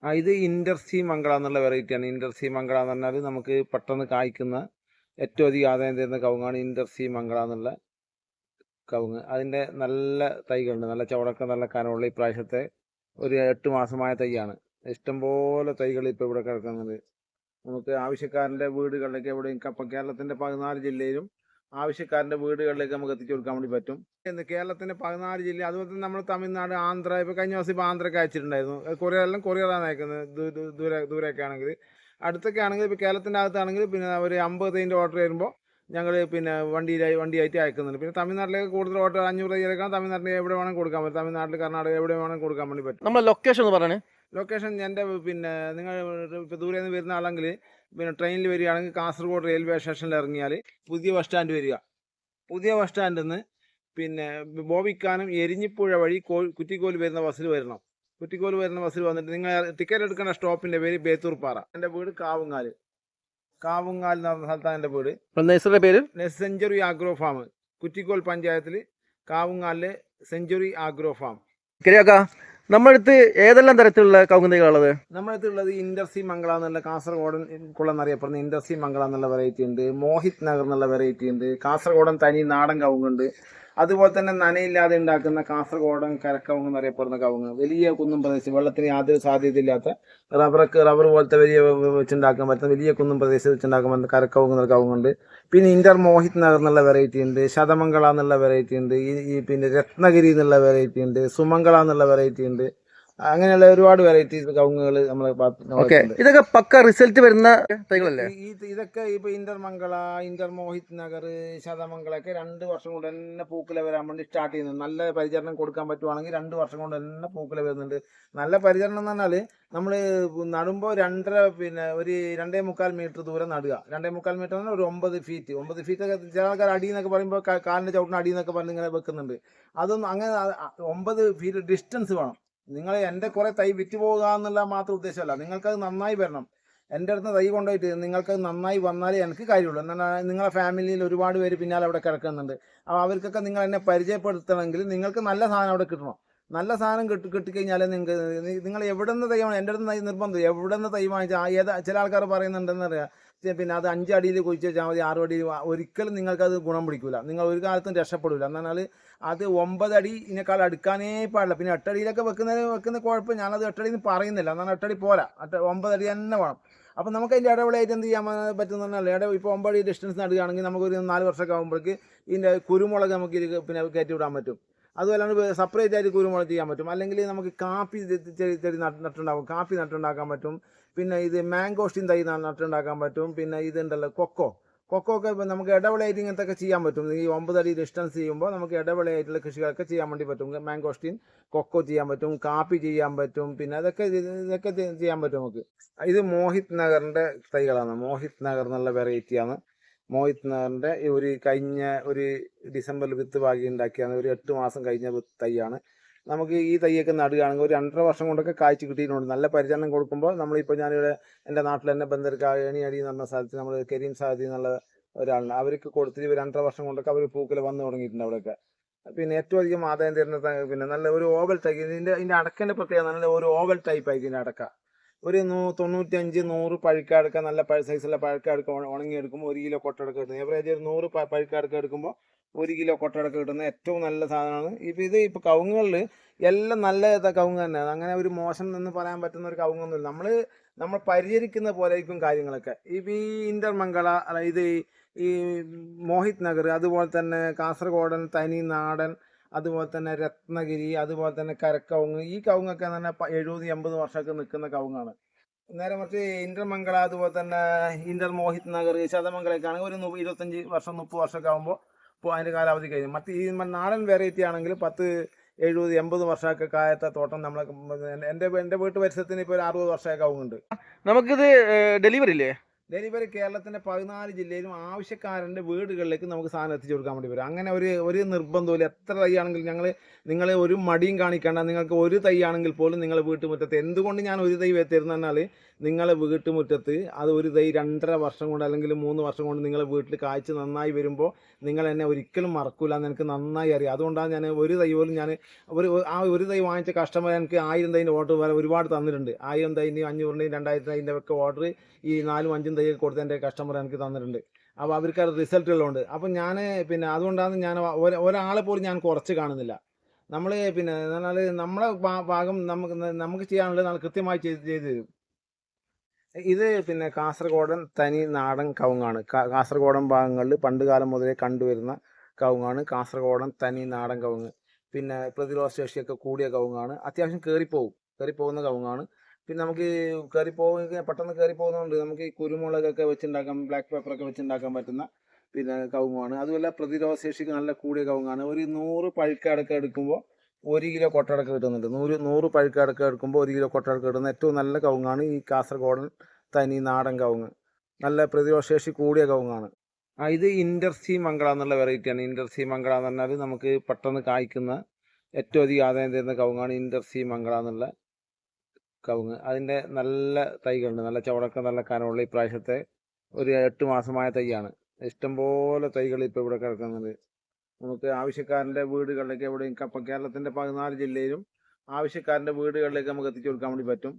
ഇത് ഇന്റർസി മംഗള എന്നുള്ള വെറൈറ്റിയാണ്. ഇന്റർസി മംഗള എന്ന് പറഞ്ഞാൽ നമുക്ക് പെട്ടെന്ന് കായ്ക്കുന്ന ഏറ്റവും അധികം ആദായം തരുന്ന കവുങ്ങാണ് ഇന്റർസി മംഗള എന്നുള്ള കവുങ്ങ്. അതിൻ്റെ നല്ല തൈകളുണ്ട്, നല്ല ചുവടൊക്കെ നല്ല കനമുള്ള ഇപ്രാവശ്യത്തെ ഒരു 8 മാസമായ തൈയാണ്. ഇഷ്ടംപോലെ തൈകൾ ഇപ്പോൾ ഇവിടെ കിടക്കുന്നത്. നമുക്ക് ആവശ്യക്കാരൻ്റെ വീടുകളിലേക്ക് എവിടെയും ഇപ്പം കേരളത്തിൻ്റെ 14 ജില്ലയിലും ആവശ്യക്കാരൻ്റെ വീടുകളിലേക്ക് നമുക്ക് എത്തിച്ചു കൊടുക്കാൻ വേണ്ടി പറ്റും. കേരളത്തിൻ്റെ 14 ജില്ല, അതുപോലെ തന്നെ നമ്മൾ തമിഴ്നാട്, ആന്ധ്ര, ഇപ്പോൾ കഴിഞ്ഞ ദിവസം ഇപ്പോൾ ആന്ധ്രയ്ക്ക് അയച്ചിട്ടുണ്ടായിരുന്നു. കൊറിയറാണ് അയക്കുന്നത്. ദൂരെയൊക്കെ ആണെങ്കിൽ. അടുത്തൊക്കെ ആണെങ്കിൽ ഇപ്പോൾ കേരളത്തിൻ്റെ അകത്താണെങ്കിൽ പിന്നെ ഒരു 50 തൈൻ്റെ ഓർഡർ വരുമ്പോൾ ഞങ്ങൾ പിന്നെ വണ്ടിയായിട്ട് അയക്കുന്നുണ്ട്. പിന്നെ തമിഴ്നാട്ടിലേക്ക് കൂടുതൽ ഓർഡർ 500 തൈകളൊക്കെ തമിഴ്നാട്ടിൽ എവിടെ വേണമെങ്കിൽ കൊടുക്കാൻ പറ്റും. തമിഴ്നാട്ടിൽ, കർണാടക എവിടെ വേണമെങ്കിൽ കൊടുക്കാൻ വേണ്ടി പറ്റും. നമ്മുടെ ലൊക്കേഷൻ എന്ന് പറയണേ. ലൊക്കേഷൻ എൻ്റെ പിന്നെ നിങ്ങൾ ഇപ്പോൾ ദൂരെ നിന്ന് വരുന്ന ആളെങ്കിൽ പിന്നെ ട്രെയിനിൽ വരികയാണെങ്കിൽ കാസർഗോഡ് റെയിൽവേ സ്റ്റേഷനിൽ ഇറങ്ങിയാൽ പുതിയ ബസ് സ്റ്റാൻഡ് വരിക. പുതിയ ബസ് സ്റ്റാൻഡിൽ നിന്ന് പിന്നെ ബോവിക്കാനം എരിഞ്ഞിപ്പുഴ വഴി കുറ്റിക്കോൽ വരുന്ന ബസ്സിൽ വരണം. കുറ്റിക്കോൽ വരുന്ന ബസ്സിൽ വന്നിട്ട് നിങ്ങൾ ടിക്കറ്റ് എടുക്കേണ്ട സ്റ്റോപ്പിൻ്റെ പേര് ബേത്തൂർപ്പാറ. എൻ്റെ വീട് കാവുങ്ങാൽ എന്ന് പറഞ്ഞ സ്ഥലത്താണ് എൻ്റെ വീട്. നഴ്സറിയുടെ പേര് സെഞ്ചുറി ആഗ്രോ ഫാം, കുറ്റിക്കോൽ പഞ്ചായത്തിൽ കാവുങ്ങാലിലെ സെഞ്ചുറി ആഗ്രോ ഫാം. കരിയാക്ക, നമ്മുടെ അടുത്ത് ഏതെല്ലാം തരത്തിലുള്ള കവുങ്ങ് തൈകളുള്ളത്? നമ്മുടെ അടുത്തുള്ളത് ഇന്റർസി മംഗള എന്നുള്ള കാസർഗോഡൻ കുളന്നറിയപ്പെടുന്ന ഇന്റർസി മംഗള എന്നുള്ള വെറൈറ്റി ഉണ്ട്. മോഹിത് നഗർ എന്നുള്ള വെറൈറ്റി ഉണ്ട്. കാസർഗോഡൻ തനി നാടൻ കവുങ്ങുണ്ട്. അതുപോലെ തന്നെ നനയില്ലാതെ ഉണ്ടാക്കുന്ന കാസർഗോഡൻ കരക്കവുങ്ങ് എന്നറിയപ്പെടുന്ന കവുങ്ങ്. വലിയ കുന്നും പ്രദേശം, വെള്ളത്തിന് യാതൊരു സാധ്യതയില്ലാത്ത റബ്ബർ പോലത്തെ വലിയ വെച്ചുണ്ടാക്കാൻ പറ്റുന്ന വലിയ കുന്നും പ്രദേശത്ത് വെച്ചുണ്ടാക്കാൻ പറ്റുന്ന കരക്കവുങ്ങ് എന്നുള്ള കവുങ്ങുണ്ട്. പിന്നെ ഇന്റർ മോഹിത് നഗർ എന്നുള്ള വെറൈറ്റി ഉണ്ട്. ശതമംഗള എന്നുള്ള വെറൈറ്റി ഉണ്ട്. ഈ പിന്നെ രത്നഗിരി എന്നുള്ള വെറൈറ്റി ഉണ്ട്. സുമംഗള എന്നുള്ള വെറൈറ്റി ഉണ്ട്. അങ്ങനെയുള്ള ഒരുപാട് വെറൈറ്റീസ് കവുങ്ങുകൾ നമ്മളെ ഇതൊക്കെ പക്ക റിസൾട്ട് വരുന്ന തൈകളല്ലേ? ഇതൊക്കെ ഇപ്പൊ ഇന്റർമംഗള, ഇന്റർ മോഹിത് നഗർ, ശതമംഗളൊക്കെ 2 വർഷം കൊണ്ട് തന്നെ പൂക്കുല വരാൻ വേണ്ടി സ്റ്റാർട്ട് ചെയ്യുന്നുണ്ട്. നല്ല പരിചരണം കൊടുക്കാൻ പറ്റുവാണെങ്കിൽ 2 വർഷം കൊണ്ട് തന്നെ പൂക്കുല വരുന്നുണ്ട്. നല്ല പരിചരണം എന്ന് പറഞ്ഞാൽ നമ്മൾ നടുമ്പോൾ 2.5 പിന്നെ ഒരു 2.25 മീറ്റർ ദൂരം നടുക. 2.25 മീറ്റർ എന്ന് പറഞ്ഞാൽ ഒരു 9 ഫീറ്റ്. 9 ഫീറ്റ് ഒക്കെ ചില ആൾക്കാർ അടി എന്നൊക്കെ പറയുമ്പോൾ കാലിന്റെ ചവിട്ടിന് അടി എന്നൊക്കെ പറഞ്ഞ് ഇങ്ങനെ വെക്കുന്നുണ്ട്. അതൊന്നും അങ്ങനെ 9 ഫീറ്റ് ഡിസ്റ്റൻസ് വേണം. നിങ്ങൾ എൻ്റെ കുറേ തൈ വിറ്റ് പോകുക എന്നുള്ള മാത്രം ഉദ്ദേശമല്ല, നിങ്ങൾക്കത് നന്നായി വരണം. എൻ്റെ അടുത്ത് തൈ കൊണ്ടുപോയിട്ട് നിങ്ങൾക്കത് നന്നായി വന്നാലേ എനിക്ക് കാര്യമുള്ളൂ. എന്നാൽ നിങ്ങളെ ഫാമിലിയിൽ ഒരുപാട് പേര് പിന്നാലെ അവിടെ കിടക്കുന്നുണ്ട്. അപ്പോൾ അവർക്കൊക്കെ നിങ്ങൾ എന്നെ പരിചയപ്പെടുത്തണമെങ്കിൽ നിങ്ങൾക്ക് നല്ല സാധനം അവിടെ കിട്ടണം. നല്ല സാധനം കിട്ടിക്കഴിഞ്ഞാൽ നിങ്ങൾ എവിടെ നിന്ന് തൈ വേണം, എൻ്റെ അടുത്ത് തൈ നിർബന്ധം എവിടെ നിന്ന് തൈ വാങ്ങിച്ചാൽ ചില ആൾക്കാർ പറയുന്നുണ്ടെന്ന് അറിയാം, പിന്നെ അത് 5 അടിയിൽ കുഴിച്ച് വെച്ചാൽ മതി, 6 അടിയിൽ. ഒരിക്കലും നിങ്ങൾക്കത് ഗുണം പിടിക്കില്ല. നിങ്ങൾ ഒരു കാലത്തും രക്ഷപ്പെടില്ല. എന്നാൽ അത് 9 അടി ഇതിനേക്കാൾ അടുക്കാനേ പാടില്ല. പിന്നെ 8 അടിയിലൊക്കെ വെക്കുന്ന കുഴപ്പം, ഞാനത് 8 അടി എന്ന് പറയുന്നില്ല. എന്നാൽ 8 അടി പോരാ, 9 അടി തന്നെ വേണം. അപ്പം നമുക്ക് അതിൻ്റെ ഇടവേളയായിട്ട് എന്ത് ചെയ്യാൻ പറ്റുന്നതല്ല. ഇപ്പോൾ 9 അടി ഡിസ്റ്റൻസ് നടുകയാണെങ്കിൽ നമുക്കൊരു 4 വർഷമൊക്കെ ആകുമ്പോഴേക്ക് ഇതിൻ്റെ കുരുമുളക് നമുക്ക് ഇത് പിന്നെ കയറ്റി വിടാൻ പറ്റും. അതുപോലെ സെപ്പറേറ്റ് ആയിട്ട് കുരുമുളക് ചെയ്യാൻ പറ്റും. അല്ലെങ്കിൽ നമുക്ക് കാപ്പി ചെടി നട്ടുണ്ടാക്കും, കാപ്പി നട്ടുണ്ടാക്കാൻ പറ്റും. പിന്നെ ഇത് മാംഗോസ്റ്റിൻ തൈ നട്ടുണ്ടാക്കാൻ പറ്റും. പിന്നെ ഇതുണ്ടല്ലോ കൊക്കോ ഒക്കെ നമുക്ക് ഇടവിളയായിട്ട് ഇങ്ങനത്തെ ഒക്കെ ചെയ്യാൻ പറ്റും. ഈ 9 അടി ഡിസ്റ്റൻസ് ചെയ്യുമ്പോൾ നമുക്ക് ഇടവിളയായിട്ടുള്ള കൃഷികളൊക്കെ ചെയ്യാൻ വേണ്ടി പറ്റും. മാംഗോസ്റ്റിൻ, കൊക്കോ ചെയ്യാൻ പറ്റും, കാപ്പി ചെയ്യാൻ പറ്റും. പിന്നെ ഇതൊക്കെ ചെയ്യാൻ പറ്റും നമുക്ക്. ഇത് മോഹിത് നഗറിൻ്റെ തൈകളാണ്. മോഹിത് നഗർ എന്നുള്ള വെറൈറ്റിയാണ്. മോഹിത് നഗറിൻ്റെ കഴിഞ്ഞ ഒരു ഡിസംബറിൽ വിത്ത് പാകി ഉണ്ടാക്കിയാണ്. ഒരു 8 മാസം കഴിഞ്ഞ തൈയാണ്. നമുക്ക് ഈ തൈയൊക്കെ നടുകയാണെങ്കിൽ ഒരു 2.5 വർഷം കൊണ്ടൊക്കെ കായ്ച്ച് കിട്ടിയിട്ടുണ്ട്. നല്ല പരിചരണം കൊടുക്കുമ്പോൾ നമ്മളിപ്പോൾ ഞാനിവിടെ എൻ്റെ നാട്ടിൽ തന്നെ ബന്ധർക്ക് ഏണിയടി എന്ന് പറഞ്ഞ സ്ഥലത്ത് നമ്മൾ കരീം സാദി എന്നുള്ള ഒരാളുണ്ട്. അവർക്ക് കൊടുത്തിട്ട് 2.5 വർഷം കൊണ്ടൊക്കെ അവർ പൂക്കൽ വന്ന് തുടങ്ങിയിട്ടുണ്ട് അവിടെയൊക്കെ. പിന്നെ ഏറ്റവും അധികം ആദായം തരുന്ന പിന്നെ നല്ല ഒരു ഓവൽ ടൈപ്പ്. ഇതിൻ്റെ അടക്കൻ്റെ പ്രത്യേകത നല്ല ഒരു ഓവൽ ടൈപ്പ് ആയിരിക്കും ഇതിൻ്റെ അടക്ക. ഒരു 95-100 പഴുക്കടക്ക, നല്ല സൈസുള്ള പഴുക്കടക്ക ഉണങ്ങിയെടുക്കുമ്പോൾ 1 കിലോ കൊട്ടടക്ക കിട്ടുന്നത്. ഏവറേജ് ഒരു 100 പഴുക്കടക്ക എടുക്കുമ്പോൾ 1 കിലോ കൊട്ടടക്ക കിട്ടുന്ന ഏറ്റവും നല്ല സാധനമാണ്. ഇപ്പോൾ കവുങ്ങുകളിൽ എല്ലാം നല്ല കവുങ്ങ് തന്നെയാണ്. അങ്ങനെ ഒരു മോശം എന്ന് പറയാൻ പറ്റുന്ന ഒരു കവുങ്ങൊന്നുമില്ല. നമ്മൾ പരിചരിക്കുന്ന പോലെ ആയിരിക്കും കാര്യങ്ങളൊക്കെ. ഇപ്പോൾ ഈ ഇന്റർമംഗള അല്ല, ഇത് ഈ മോഹിത് നഗർ, അതുപോലെ തന്നെ കാസർഗോഡൻ തനി നാടൻ, അതുപോലെ തന്നെ രത്നഗിരി, അതുപോലെ തന്നെ കരക്കവുങ്ങ്, ഈ കവുങ്ങൊക്കെ തന്നെ 70-80 വർഷമൊക്കെ നിൽക്കുന്ന കവുങ്ങാണ്. നേരെ മറിച്ച് ഇന്റർമംഗള, അതുപോലെ തന്നെ ഇന്റർ മോഹിത് നഗർ, ശതമംഗലൊക്കെ ആണെങ്കിൽ ഒരു 25 വർഷം 30 വർഷമൊക്കെ ആകുമ്പോൾ അതിൻ്റെ കാലാവധി കഴിഞ്ഞു. മറ്റ് ഈ നാടൻ വെറൈറ്റി ആണെങ്കിൽ 10, 70, 80 വർഷമൊക്കെ കായത്തെ തോട്ടം നമ്മളെ എൻ്റെ വീട്ടു പരിസരത്തിന് ഇപ്പോൾ ഒരു 60 വർഷമൊക്കെ കവുങ്ങുണ്ട്. നമുക്കിത് ഡെലിവറി ഇല്ലേ? ഡെലിവറി കേരളത്തിൻ്റെ 14 ജില്ലയിലും ആവശ്യക്കാരൻ്റെ വീടുകളിലേക്ക് നമുക്ക് സാധനം എത്തിച്ചു കൊടുക്കാൻ വേണ്ടി വരും. അങ്ങനെ ഒരു നിർബന്ധമില്ല. എത്ര തൈ ആണെങ്കിലും നിങ്ങൾ ഒരു മടിയും കാണിക്കേണ്ട. നിങ്ങൾക്ക് ഒരു തൈ ആണെങ്കിൽ പോലും നിങ്ങളുടെ വീട്ടുമുറ്റത്ത്, എന്തുകൊണ്ട് ഞാൻ ഒരു തൈ തരുന്നതെന്നാൽ നിങ്ങളെ വീട്ടുമുറ്റത്ത് അത് ഒരു തൈ 2.5 വർഷം കൊണ്ട് അല്ലെങ്കിൽ 3 വർഷം കൊണ്ട് നിങ്ങളെ വീട്ടിൽ കായ്ച്ച് നന്നായി വരുമ്പോൾ നിങ്ങൾ എന്നെ ഒരിക്കലും മറക്കൂല എന്ന് എനിക്ക് നന്നായി അറിയാം. അതുകൊണ്ടാണ് ഞാൻ ഒരു തൈ പോലും ഒരു തൈ വാങ്ങിച്ച കസ്റ്റമർ എനിക്ക് 1000 തൈൻ്റെ ഓർഡർ വരെ ഒരുപാട് തന്നിട്ടുണ്ട്. 1000 തൈൻ്റെയും 500ൻ്റെയും 2000 തൈൻ്റെ ഒക്കെ ഓർഡർ ഈ 4-5 തൈ കൊടുത്ത എൻ്റെ കസ്റ്റമർ എനിക്ക് തന്നിട്ടുണ്ട്. അപ്പോൾ അവർക്ക് റിസൾട്ടുകളുണ്ട്. അപ്പം ഞാൻ പിന്നെ അതുകൊണ്ടാണ് ഞാൻ ഒരാളെ പോലും ഞാൻ കുറച്ച് കാണുന്നില്ല. നമ്മൾ പിന്നെ എന്നാൽ നമ്മളെ ഭാഗം നമുക്ക് ചെയ്യാനുള്ളത് നമ്മൾ കൃത്യമായി ചെയ്ത് തരും. ഇത് പിന്നെ കാസർഗോഡൻ തനി നാടൻ കവുങ്ങാണ്. കാസർഗോഡൻ ഭാഗങ്ങളിൽ പണ്ട് കാലം മുതലേ കണ്ടുവരുന്ന കവുങ്ങാണ് കാസർഗോഡൻ തനി നാടൻ കവുങ്ങ്. പിന്നെ പ്രതിരോധ ശേഷിയൊക്കെ കൂടിയ കവുങ്ങാണ്. അത്യാവശ്യം കയറിപ്പോകുന്ന കവുങ്ങാണ്. പിന്നെ നമുക്ക് പെട്ടെന്ന് കയറിപ്പോകുന്നതുകൊണ്ട് നമുക്ക് ഈ കുരുമുളകൊക്കെ വെച്ചുണ്ടാക്കാൻ, ബ്ലാക്ക് പേപ്പറൊക്കെ വെച്ചുണ്ടാക്കാൻ പറ്റുന്ന പിന്നെ കവുങ്ങാണ്. അതുമല്ല പ്രതിരോധ ശേഷിക്ക് നല്ല കൂടിയ കവുങ്ങാണ്. ഒരു 100 പഴുക്കടക്കം എടുക്കുമ്പോൾ 1 കിലോ കൊട്ടടക്കം കിട്ടുന്നുണ്ട്. 100 പഴുക്കടക്കം എടുക്കുമ്പോൾ 1 കിലോ കൊട്ടടക്കം കിട്ടുന്ന ഏറ്റവും നല്ല കവുങ്ങാണ് ഈ കാസർഗോഡൻ തനി നാടൻ കവുങ്ങ്. നല്ല പ്രതിരോധ ശേഷി കൂടിയ കവുങ്ങാണ്. ഇത് ഇൻ്റർസി മംഗള എന്നുള്ള വെറൈറ്റിയാണ്. ഇൻ്റർസി മംഗള എന്ന് പറഞ്ഞാൽ നമുക്ക് പെട്ടെന്ന് കായ്ക്കുന്ന ഏറ്റവും അധികം ആദായം തരുന്ന കവുങ്ങാണ് ഇൻ്റർസി മംഗള എന്നുള്ള കവുങ്ങ്. അതിൻ്റെ നല്ല തൈകളുണ്ട്. നല്ല ചുവടക്കം, നല്ല കനമുള്ള ഇപ്രാവശ്യത്തെ ഒരു 8 മാസമായ തൈയാണ്. ഇഷ്ടംപോലെ തൈകൾ ഇപ്പോൾ ഇവിടെ കിടക്കുന്നുണ്ട്. നമുക്ക് ആവശ്യക്കാരൻ്റെ വീടുകളിലേക്ക് എവിടെയും ഇപ്പം കേരളത്തിൻ്റെ 14 ജില്ലയിലും ആവശ്യക്കാരൻ്റെ വീടുകളിലേക്ക് നമുക്ക് എത്തിച്ചു കൊടുക്കാൻ വേണ്ടി പറ്റും.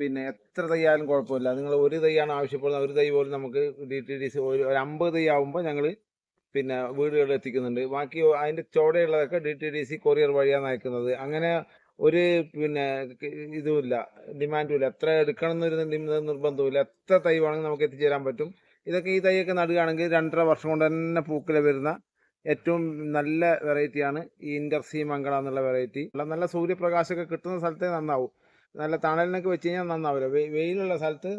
പിന്നെ എത്ര തൈയാലും കുഴപ്പമില്ല. നിങ്ങൾ ഒരു തൈയാണ് ആവശ്യപ്പെടുന്നത്, ഒരു തൈ പോലും നമുക്ക് DTDC ഒരു 50 തൈ ആകുമ്പോൾ ഞങ്ങൾ പിന്നെ വീടുകളിൽ എത്തിക്കുന്നുണ്ട്. ബാക്കി അതിൻ്റെ ചോടെയുള്ളതൊക്കെ DTDC കൊറിയർ വഴിയാണ് അയക്കുന്നത്. അങ്ങനെ ഒരു പിന്നെ ഇതുമില്ല, ഡിമാൻഡുമില്ല. എത്ര എടുക്കണം എന്നൊരു നിർബന്ധമില്ല. എത്ര തൈ വേണമെങ്കിൽ നമുക്ക് എത്തിച്ചേരാൻ പറ്റും. ഈ തൈയൊക്കെ നടുകയാണെങ്കിൽ 2.5 വർഷം കൊണ്ട് തന്നെ പൂക്കിൽ വരുന്ന ഏറ്റവും നല്ല വെറൈറ്റിയാണ് ഈ ഇൻ്റർസി മംഗള എന്നുള്ള വെറൈറ്റി. നല്ല സൂര്യപ്രകാശമൊക്കെ കിട്ടുന്ന സ്ഥലത്തേ നന്നാവും. നല്ല തണലിനൊക്കെ വെച്ച് കഴിഞ്ഞാൽ നന്നാവില്ല. വെയിലുള്ള സ്ഥലത്ത്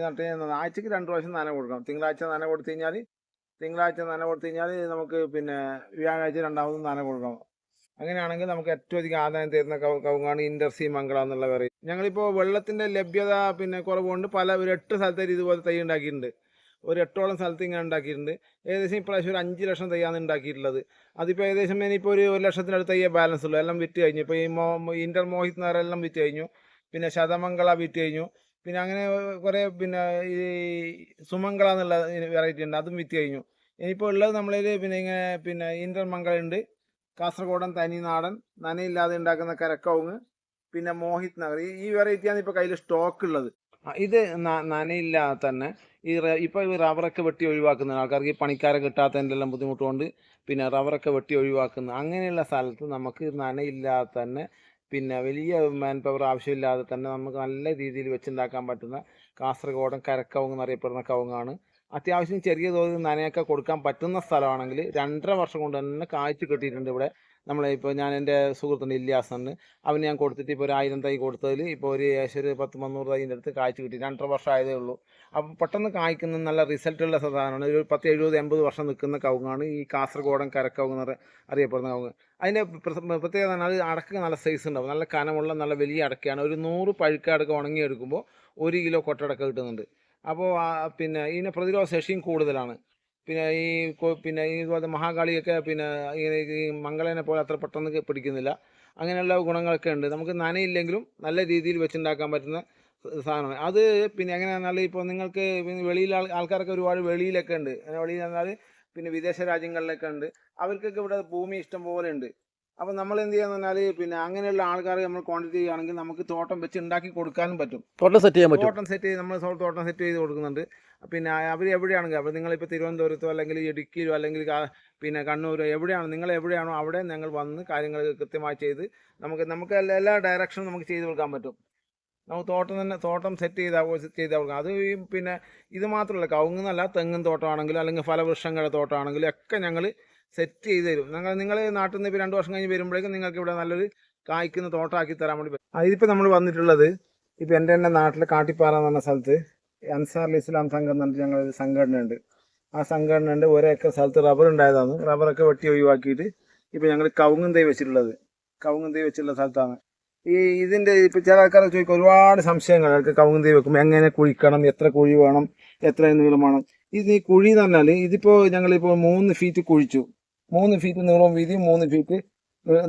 നട്ട് കഴിഞ്ഞാൽ ആഴ്ചയ്ക്ക് 2 പ്രാവശ്യം നന കൊടുക്കണം. തിങ്കളാഴ്ച നന കൊടുത്തു കഴിഞ്ഞാൽ നമുക്ക് പിന്നെ വ്യാഴാഴ്ച രണ്ടാമതും നന കൊടുക്കണം. അങ്ങനെയാണെങ്കിൽ നമുക്ക് ഏറ്റവും അധികം ആദായം തരുന്ന കവുങ്ങാണ് ഇൻ്റർസി മംഗള എന്നുള്ള വെറൈറ്റി. ഞങ്ങളിപ്പോൾ വെള്ളത്തിൻ്റെ ലഭ്യത പിന്നെ കുറവുകൊണ്ട് ഒരു 8 സ്ഥലത്തേക്ക് ഇതുപോലെ തൈ ഉണ്ടാക്കിയിട്ടുണ്ട്. ഒരു 8ഓളം സ്ഥലത്ത് ഇങ്ങനെ ഉണ്ടാക്കിയിട്ടുണ്ട്. ഏകദേശം ഇപ്രാവശ്യം ഒരു 5 ലക്ഷം തൈയാണ് ഉണ്ടാക്കിയിട്ടുള്ളത്. അതിപ്പോൾ ഏകദേശം ഇനിയിപ്പോൾ ഒരു 1 ലക്ഷത്തിനടുത്ത് തയ്യേ ബാലൻസ് ഉള്ളൂ. എല്ലാം വിറ്റ് കഴിഞ്ഞു. ഇപ്പോൾ ഈ ഇൻ്റർ മോഹിത് നഗറെല്ലാം വിറ്റ് കഴിഞ്ഞു. പിന്നെ ശതമംഗള വിറ്റ് കഴിഞ്ഞു. പിന്നെ അങ്ങനെ കുറേ പിന്നെ ഈ സുമംഗള എന്നുള്ള വെറൈറ്റി ഉണ്ട്, അതും വിറ്റ് കഴിഞ്ഞു. ഇനിയിപ്പോൾ ഉള്ളത് നമ്മളിൽ പിന്നെ ഇൻ്റർ മംഗളുണ്ട്, കാസർഗോഡൻ തനി നാടൻ നനയില്ലാതെ ഉണ്ടാക്കുന്ന കരക്കവുങ്ങ്, പിന്നെ മോഹിത് നഗർ. ഈ വെറൈറ്റിയാണ് ഇപ്പോൾ കയ്യിൽ സ്റ്റോക്ക് ഉള്ളത്. ഇത് നനയില്ലാതെ തന്നെ ഇപ്പോൾ ഈ റബ്ബറൊക്കെ വെട്ടി ഒഴിവാക്കുന്ന ആൾക്കാർക്ക്, ഈ പണിക്കാരെ കിട്ടാത്തതിൻ്റെ എല്ലാം ബുദ്ധിമുട്ടുകൊണ്ട് പിന്നെ റബ്ബറൊക്കെ വെട്ടി ഒഴിവാക്കുന്ന അങ്ങനെയുള്ള സ്ഥലത്ത് നമുക്ക് നനയില്ലാതെ തന്നെ പിന്നെ വലിയ മാൻ പവർ ആവശ്യമില്ലാതെ തന്നെ നമുക്ക് നല്ല രീതിയിൽ വെച്ചുണ്ടാക്കാൻ പറ്റുന്ന കാസർഗോഡൻ കരക്കവുങ്ങ് എന്നറിയപ്പെടുന്ന കവുങ്ങാണ്. അത്യാവശ്യം ചെറിയ തോതിൽ നനയൊക്കെ കൊടുക്കാൻ പറ്റുന്ന സ്ഥലമാണെങ്കിൽ 2.5 വർഷം കൊണ്ട് തന്നെ കായ്ച്ചു കിട്ടിയിട്ടുണ്ട്. ഇവിടെ ഇപ്പോൾ ഞാൻ എൻ്റെ സുഹൃത്തുണ്ട് ഇല്യാസുണ്ട്, അവന് ഞാൻ കൊടുത്തിട്ട് ഇപ്പോൾ ഒരു 1000 തൈ കൊടുത്തതിൽ ഇപ്പോൾ ഒരു ഏകദേശം ഒരു 10-300 തൈൻ്റെ അടുത്ത് കായ്ച്ചു കിട്ടി. 2.5 വർഷം ആയതേ ഉള്ളൂ. അപ്പം പെട്ടെന്ന് കായ്ക്കുന്ന നല്ല റിസൾട്ടുള്ള സാധനമാണ്. ഒരു 10, 70, 80 വർഷം നിൽക്കുന്ന കവുങ്ങാണ് ഈ കാസർഗോഡൻ കരക്കവുങ്ങ് അറിയപ്പെടുന്ന കവുങ്ങ്. അതിൻ്റെ പ്രത്യേകത അത് അടക്ക നല്ല സൈസ് ഉണ്ടാവും, നല്ല കനമുള്ള നല്ല വലിയ അടക്കയാണ്. ഒരു 100 പഴുക്ക അടക്ക ഉണങ്ങിയെടുക്കുമ്പോൾ 1 കിലോ കൊട്ടടക്ക കിട്ടുന്നുണ്ട്. അപ്പോൾ പിന്നെ ഇതിന് പ്രതിരോധ ശേഷിയും കൂടുതലാണ്. പിന്നെ ഇതുപോലത്തെ മഹാകാളിയൊക്കെ പിന്നെ ഈ മംഗളനെ പോലെ അത്ര പെട്ടെന്ന് പിടിക്കുന്നില്ല. അങ്ങനെയുള്ള ഗുണങ്ങളൊക്കെ ഉണ്ട്. നമുക്ക് നനയില്ലെങ്കിലും നല്ല രീതിയിൽ വെച്ചുണ്ടാക്കാൻ പറ്റുന്ന സാധനമാണ് അത്. പിന്നെ എങ്ങനെയാണെന്നാൽ ഇപ്പോൾ നിങ്ങൾക്ക് വെളിയിൽ ആൾക്കാരൊക്കെ ഒരുപാട് വെളിയിലൊക്കെ ഉണ്ട്. വെളിയിൽ എന്നാൽ പിന്നെ വിദേശ രാജ്യങ്ങളിലൊക്കെ ഉണ്ട്. അവർക്കൊക്കെ ഇവിടെ ഭൂമി ഇഷ്ടം പോലെ ഉണ്ട്. അപ്പം നമ്മൾ എന്ത് ചെയ്യാന്ന് പറഞ്ഞാൽ പിന്നെ അങ്ങനെയുള്ള ആൾക്കാർ നമ്മൾ ക്വാണ്ടിറ്റി ചെയ്യുകയാണെങ്കിൽ നമുക്ക് തോട്ടം വെച്ച് ഉണ്ടാക്കി കൊടുക്കാനും പറ്റും. തോട്ടം സെറ്റ് ചെയ്യാൻ പറ്റും. നമ്മൾ തോട്ടം സെറ്റ് ചെയ്ത് കൊടുക്കുന്നുണ്ട്. പിന്നെ അവർ എവിടെയാണെങ്കിൽ, അപ്പോൾ നിങ്ങളിപ്പോൾ തിരുവനന്തപുരത്തോ അല്ലെങ്കിൽ ഇടുക്കിയിലോ അല്ലെങ്കിൽ പിന്നെ കണ്ണൂരോ നിങ്ങൾ എവിടെയാണോ അവിടെ ഞങ്ങൾ വന്ന് കാര്യങ്ങൾ കൃത്യമായി ചെയ്ത് നമുക്ക് എല്ലാ ഡയറക്ഷനും നമുക്ക് ചെയ്ത് കൊടുക്കാൻ പറ്റും. നമുക്ക് തോട്ടം സെറ്റ് ചെയ്ത് കൊടുക്കാം. അത് പിന്നെ ഇത് മാത്രമല്ല, കവുങ്ങെന്നല്ല, തെങ്ങും തോട്ടമാണെങ്കിലും അല്ലെങ്കിൽ ഫലവൃക്ഷങ്ങളുടെ തോട്ടമാണെങ്കിലും ഒക്കെ ഞങ്ങൾ സെറ്റ് ചെയ്ത് തരും. നിങ്ങൾ നാട്ടിൽ നിന്ന് ഇപ്പോൾ 2 വർഷം കഴിഞ്ഞ് വരുമ്പോഴേക്കും നിങ്ങൾക്ക് ഇവിടെ നല്ലൊരു കായ്ക്കുന്ന തോട്ടമാക്കി തരാൻ വേണ്ടി പറ്റും. ഇതിപ്പോൾ നമ്മൾ വന്നിട്ടുള്ളത് ഇപ്പോൾ എൻ്റെ നാട്ടിലെ കാട്ടിപ്പാറ എന്ന് പറഞ്ഞ സ്ഥലത്ത് അൻസാർ ഇസ്ലാം സംഘം എന്ന് പറഞ്ഞിട്ട് ഞങ്ങളൊരു സംഘടനയുണ്ട്. ആ സംഘടനയുണ്ട് 1 ഏക്കർ സ്ഥലത്ത് റബ്ബർ ഉണ്ടായതാണ്. റബ്ബറൊക്കെ വെട്ടി ഒഴിവാക്കിയിട്ട് ഇപ്പോൾ ഞങ്ങൾ കവുങ്ങും തൈ വെച്ചിട്ടുള്ള സ്ഥലത്താണ്. ഇതിൻ്റെ ഇപ്പോൾ ചില ആൾക്കാരെ ചോദിക്കും, ഒരുപാട് സംശയങ്ങൾ. കവുങ്ങും തൈ വെക്കുമ്പോൾ എങ്ങനെ കുഴിക്കണം, എത്ര കുഴി വേണം, എത്ര നീളം വേണം. ഇത് ഈ കുഴി എന്ന് പറഞ്ഞാൽ ഇതിപ്പോൾ ഞങ്ങളിപ്പോൾ 3 ഫീറ്റ് കുഴിച്ചു. 3 ഫീറ്റ് നീളവും വീതി 3 ഫീറ്റ്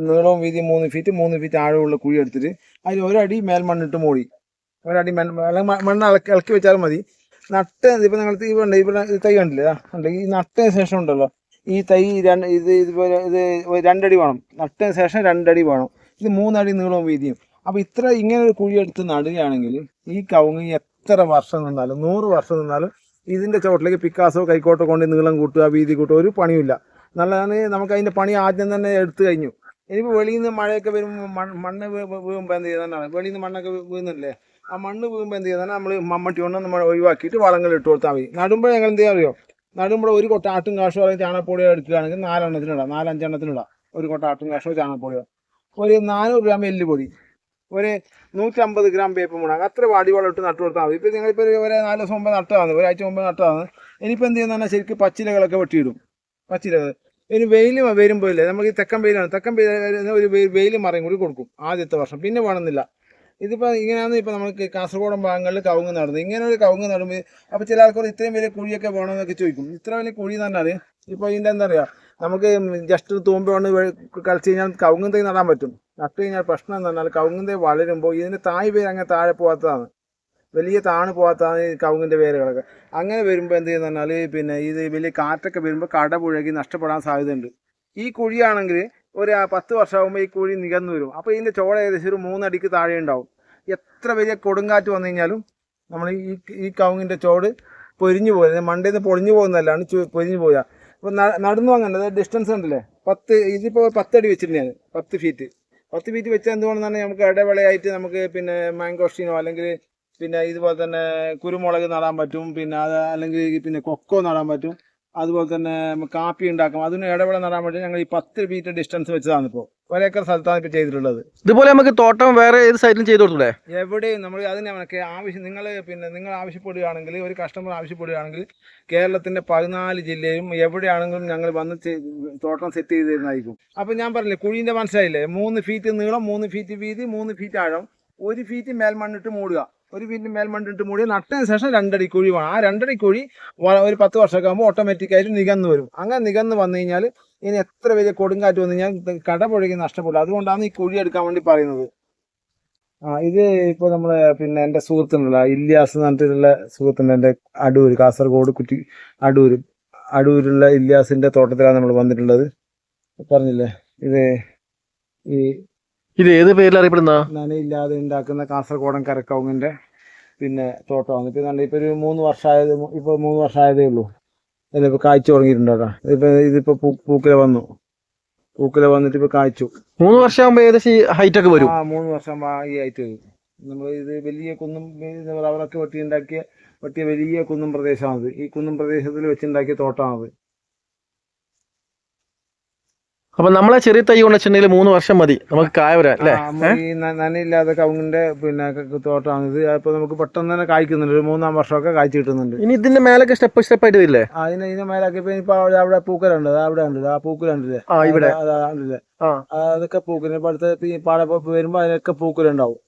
നീളവും വീതി 3 ഫീറ്റ് 3 ഫീറ്റ് ആഴമുള്ള കുഴി എടുത്തിട്ട് അതിൽ ഒരടി മേൽമണ്ണിട്ട് മൂടി, ഒരടി മണ്ണ് ഇളക്കി വെച്ചാലും മതി. നട്ട് ഇപ്പം നിങ്ങൾ ഇവിടെ തൈ കണ്ടില്ലേ, ഈ നട്ടതിന് ശേഷം ഉണ്ടല്ലോ ഈ തൈ ഇതുപോലെ ഇത് 2 അടി വേണം. നട്ടതിന് ശേഷം 2 അടി വേണം. ഇത് 3 അടി നീളവും വീതിയും. അപ്പോൾ ഇങ്ങനെ ഒരു കുഴി എടുത്ത് നടുകയാണെങ്കിൽ ഈ കവുങ്ങ് എത്ര വർഷം നിന്നാലും 100 വർഷം നിന്നാലും ഇതിൻ്റെ ചുവട്ടിലേക്ക് പിക്കാസോ കൈക്കോട്ടോ കൊണ്ട് നീളം കൂട്ടുക വീതി കൂട്ടുക ഒരു പണിയില്ല. നല്ലതാണ്. നമുക്ക് അതിൻ്റെ പണി ആദ്യം തന്നെ എടുത്തു കഴിഞ്ഞു. ഇനിയിപ്പോൾ വെളിയിൽ നിന്ന് മഴയൊക്കെ വരുമ്പോൾ മണ്ണ് വീഴുമ്പോൾ എന്ത് ചെയ്യുന്നതാണ്, വെളിയിൽ നിന്ന് മണ്ണൊക്കെ വീഴുന്നില്ലേ, ആ മണ്ണ് വീഴുമ്പോൾ എന്ത് ചെയ്യുന്നതാണ് നമ്മൾ മമ്മട്ടി കൊണ്ട് നമ്മൾ ഒഴിവാക്കിയിട്ട് വളങ്ങൾ ഇട്ട് കൊടുത്താൽ മതി. നടുമ്പോൾ ഞങ്ങൾ എന്ത് ചെയ്യാൻ അറിയോ, നടുമ്പോൾ ഒരു കൊട്ട ആട്ടും കാശോ അല്ലെങ്കിൽ ചാണകപ്പൊടിയോ എടുക്കുകയാണെങ്കിൽ 4 എണ്ണത്തിനിടാം, 4-5 എണ്ണത്തിനിടാം. ഒരു കൊട്ട ആട്ടും കാശോ ചാണകപ്പൊടിയോ, ഒരു 400 ഗ്രാം എല്ലുപൊടി, ഒരു 150 ഗ്രാം വേപ്പ് മുളക്, അത്ര വാടിവളം ഇട്ട് നട്ടു കൊടുത്താൽ മതി. ഇപ്പോൾ നിങ്ങളിപ്പോൾ ഒരു 4 ദിവസം മുമ്പ് നട്ടതാണ്, ഒരാഴ്ച മുമ്പ് നട്ടതാണ്. ഇനിയിപ്പോൾ എന്ത് ചെയ്യുന്നതാണ്, ശരിക്കും പച്ചിലകളൊക്കെ വെട്ടിയിടും. പച്ചിലകൾ ഇനി വെയിൽ വരുമ്പോൾ ഇല്ലേ, നമുക്ക് ഈ തെക്കൻ വെയിലാണ്, തെക്കൻ വെയിൽ ഒരു വെയിൽ മറയും കൂടി കൊടുക്കും ആദ്യത്തെ വർഷം, പിന്നെ വേണമെന്നില്ല. ഇതിപ്പോൾ ഇങ്ങനെയാണ് ഇപ്പോൾ നമുക്ക് കാസർഗോഡൻ ഭാഗങ്ങളിൽ കവുങ്ങ് നടുന്നത്. ഇങ്ങനെ ഒരു കവുങ്ങ് നടുമ്പോൾ അപ്പോൾ ചില ആൾക്കാർ ഇത്രയും വലിയ കുഴിയൊക്കെ വേണമെന്നൊക്കെ ചോദിക്കും. ഇത്ര വലിയ കുഴി എന്ന് പറഞ്ഞാൽ ഇപ്പോൾ ഇതിൻ്റെ എന്താ പറയുക, നമുക്ക് ജസ്റ്റ് തൂമ്പ് കൊണ്ട് കളിച്ച് കഴിഞ്ഞാൽ കവുങ്ങ് തൈ നടാൻ പറ്റും. നട്ട് കഴിഞ്ഞാൽ പ്രശ്നം എന്ന് പറഞ്ഞാൽ കവുങ്ങ് തൈ വളരുമ്പോൾ ഇതിൻ്റെ തായ് വേര് അങ്ങനെ താഴെ പോകാത്തതാണ്, വലിയ താണ് പോകാത്തതാണ് ഈ കവുങ്ങിൻ്റെ വേരുകളൊക്കെ. അങ്ങനെ വരുമ്പോൾ എന്ത് ചെയ്യുന്ന പറഞ്ഞാൽ പിന്നെ ഇത് വലിയ കാറ്റൊക്കെ വരുമ്പോൾ കട പുഴകി നഷ്ടപ്പെടാൻ സാധ്യതയുണ്ട്. ഈ കുഴിയാണെങ്കിൽ ഒരു 10 വർഷമാകുമ്പോൾ ഈ കുഴി നികന്നു വരും. അപ്പോൾ ഇതിൻ്റെ ചോട ഏകദേശം ഒരു 3 അടിക്ക് താഴെ ഉണ്ടാവും. എത്ര വലിയ കൊടുങ്കാറ്റ് വന്നു കഴിഞ്ഞാലും നമ്മൾ ഈ കവുങ്ങിൻ്റെ ചോട് പൊരിഞ്ഞു പോയത്, മണ്ടയിൽ നിന്ന് പൊളിഞ്ഞു പോകുന്നതല്ലാണ് പൊരിഞ്ഞു പോയാൽ. അപ്പോൾ നടന്നു അങ്ങനെ ഡിസ്റ്റൻസ് ഉണ്ടല്ലേ, ഇതിപ്പോൾ 10 അടി വെച്ചിട്ടുണ്ട് ഞാൻ, 10 ഫീറ്റ്. 10 ഫീറ്റ് വെച്ചാൽ എന്തുകൊണ്ടെന്നാണ് നമുക്ക് ഇടവേളയായിട്ട് നമുക്ക് പിന്നെ മാങ്കോസ്റ്റീനോ അല്ലെങ്കിൽ പിന്നെ ഇതുപോലെ തന്നെ കുരുമുളക് നടാൻ പറ്റും, പിന്നെ അത് അല്ലെങ്കിൽ പിന്നെ കൊക്കോ നടാൻ പറ്റും, അതുപോലെ തന്നെ കാപ്പി ഉണ്ടാക്കാം. അതിന് ഇടവേള നടാൻ വേണ്ടി ഞങ്ങൾ ഈ 10 ഫീറ്റ് ഡിസ്റ്റൻസ് വെച്ചതാണ് ഇപ്പോൾ 1 ഏക്കർ സ്ഥലത്താണ് ഇപ്പോൾ ചെയ്തിട്ടുള്ളത്. ഇതുപോലെ നമുക്ക് തോട്ടം വേറെ ഏത് സൈഡിലും ചെയ്ത് കൊടുത്തൂടെ? എവിടെയും നമ്മൾ അതിന് നമുക്ക് ആവശ്യം നിങ്ങൾ ആവശ്യപ്പെടുകയാണെങ്കിൽ, ഒരു കസ്റ്റമർ ആവശ്യപ്പെടുകയാണെങ്കിൽ കേരളത്തിൻ്റെ 14 ജില്ലയും എവിടെയാണെങ്കിലും ഞങ്ങൾ വന്ന് തോട്ടം സെറ്റ് ചെയ്ത് തരുന്നതായിരിക്കും. അപ്പോൾ ഞാൻ പറഞ്ഞില്ലേ, കുഴീൻ്റെ മനസ്സിലായില്ലേ, 3 ഫീറ്റ് നീളം 3 ഫീറ്റ് വീതി 3 ഫീറ്റ് ആഴം, 1 ഫീറ്റ് മേൽമണ്ണിട്ട് മൂടുക. 1 ഫീറ്റ് മേൽമണ്ണിട്ട് മൂടി നട്ടതിന് ശേഷം 2 അടി കുഴി വേണം. ആ 2 അടി കുഴി ഒരു 10 വർഷമൊക്കെ ആകുമ്പോൾ ഓട്ടോമാറ്റിക്കായിട്ട് നികന്ന് വരും. അങ്ങനെ നികന്ന് വന്നു കഴിഞ്ഞാൽ ഇനി എത്ര വലിയ കൊടുങ്കാറ്റ് വന്നു കഴിഞ്ഞാൽ കട പുഴകി നഷ്ടപ്പെടില്ല. അതുകൊണ്ടാണ് ഈ കുഴി എടുക്കാൻ വേണ്ടി പറയുന്നത്. ഇത് ഇപ്പോൾ നമ്മൾ പിന്നെ എൻ്റെ സുഹൃത്തുണ്ടല്ലോ, ഇല്യാസ് എന്ന് പറഞ്ഞിട്ടുള്ള സുഹൃത്തുണ്ട്, എൻ്റെ അടൂർ, കാസർഗോഡ് അടൂരുള്ള ഇല്യാസിൻ്റെ തോട്ടത്തിലാണ് നമ്മൾ വന്നിട്ടുള്ളത്. പറഞ്ഞില്ലേ, ഇത് ഏത് പേരിൽ അറിയപ്പെടുന്ന നനയില്ലാതെ ഉണ്ടാക്കുന്ന കാസർഗോഡൻ കരക്കവുങ്ങിൻ്റെ പിന്നെ തോട്ടമാണ്. ഇപ്പം ഇപ്പോൾ ഒരു 3 വർഷമായതേ ഉള്ളൂ. ഇതിപ്പോൾ കായ്ച്ചു തുടങ്ങിയിട്ടുണ്ടോ. ഇതിപ്പോൾ പൂക്കല വന്നിട്ട് ഇപ്പോൾ കായ്ച്ചു. 3 വർഷമാകുമ്പോൾ ഏകദേശം ഹൈറ്റ് ഒക്കെ വരും. 3 വർഷമാകുമ്പോൾ ഈ ഹൈറ്റ് വരും. നമ്മൾ ഇത് വലിയ കുന്നും റബ്ബറൊക്കെ വെട്ടിയ വലിയ കുന്നും പ്രദേശമാണത്. ഈ കുന്നും പ്രദേശത്തിൽ വെച്ചുണ്ടാക്കിയ തോട്ടമാണത്. അപ്പൊ നമ്മളെ ചെറിയ തൈ കൊണ്ട് വെച്ചിട്ടുണ്ടെങ്കിൽ 3 വർഷം മതി നമുക്ക് കായ വരാൻ അല്ലേ? ഈ നനയില്ലാതെ കവുങ്ങിന്റെ പിന്നെ തോട്ടമാണിത്. അപ്പൊ നമുക്ക് പെട്ടെന്ന് തന്നെ കായ്ക്കുന്നുണ്ട്. ഒരു 3-ാം വർഷമൊക്കെ കായ്ച്ചു കിട്ടുന്നുണ്ട്. ഇനി ഇതിന്റെ മേലൊക്കെ സ്റ്റെപ്പ് ആയിട്ട് ഇല്ലേ? ഇതിന്റെ മേലൊക്കെ ഇപ്പൊ അവിടെ പൂക്കലുണ്ട്, അവിടെ ഉണ്ട്, ആ പൂക്കലുണ്ടല്ലേ, ഇവിടെ അതൊക്കെ പൂക്കൽ. ഇപ്പൊ അടുത്ത പാട വരുമ്പോ അതിനൊക്കെ പൂക്കലുണ്ടാവും.